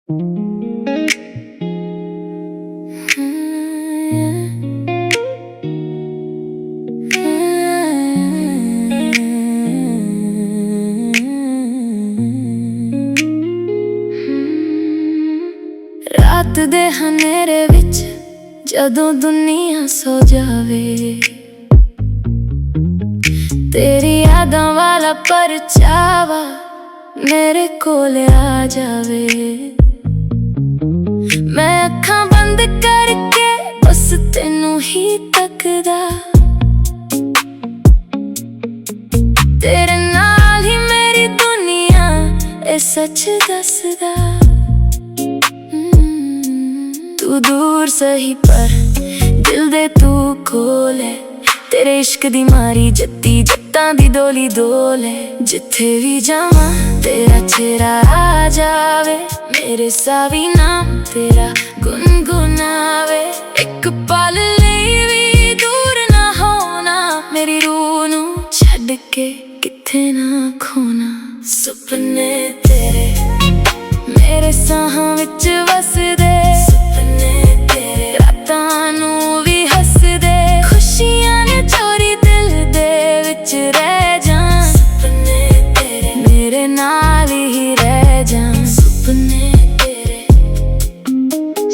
रात दे हनेरे विच जदों दुनिया सो जावे, तेरी यादां वाला परछावा मेरे कोल आ जावे। मैं अखां बंद करके बस तेनू ही तकदा, तेरे नाल ही मेरी दुनिया ए सच दसदा। तू दूर सही पर दिल दे तू कोल है, तेरे इश्क दी मारी जत्ती जत्तां दी डोली डोल है। जिथे भी जावां तेरा चेहरा आ जावे, मेरे सावी नाम तेरा गुनगुनावे। एक पल लई भी दूर ना होना, मेरी रूह नू छड्ड के किथे ना खोना। सुपने तेरे मेरे साहां विच वसदे, सुपने तेरे रातां नू भी हसदे। खुशियां ने चोरी दिल दे विच रह जान, सुपने तेरे मेरे नाल ही रह जान। सुपने तेरे,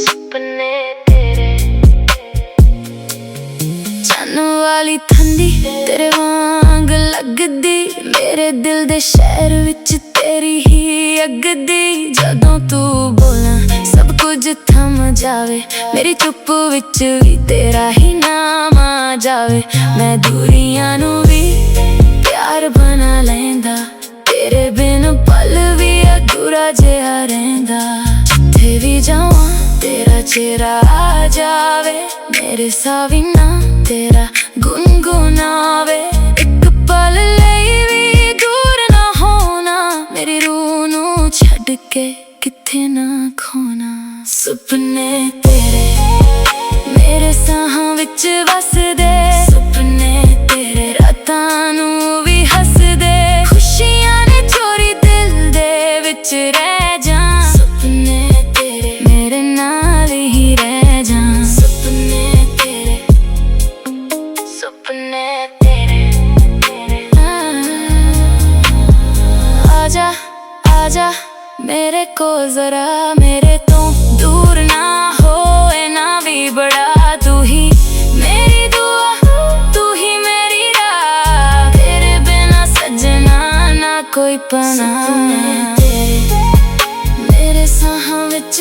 सुपने तेरे। चन्न वाली ठंडी तेरे वांग लगदी, मेरे दिल दे शहर विच तेरी ही अगदी। जदों तू बोलां सब कुछ थम जावे, मेरी चुप विच भी तेरा ही नाम आ जावे। मैं दूरियां नू भी प्यार बना लैंदा, तेरे बिन पल भी अधूरा जिहा रहिंदा। जिथे भी जावां तेरा चेहरा आ जावे, मेरे सावी नाम तेरा गुनगुनावे। एक पल लई भी दूर ना होना, मेरी रूह नू छड्ड के किथे ना खोना। सुपने तेरे मेरे साहां विच वसदे, सुपने तेरे रातां नू भी हसदे। खुशियां ने चोरी दिल दे विच रह जान, सुपने तेरे मेरे नाल ही रह जान। सुपने तेरे, सुपने तेरे। आजा आजा मेरे को जरा, मेरे तो दूर ना होए ना भी बड़ा। तू ही मेरी दुआ, तू ही मेरी राह, तेरे बिना सजना ना कोई पनाह। मेरे साहां विच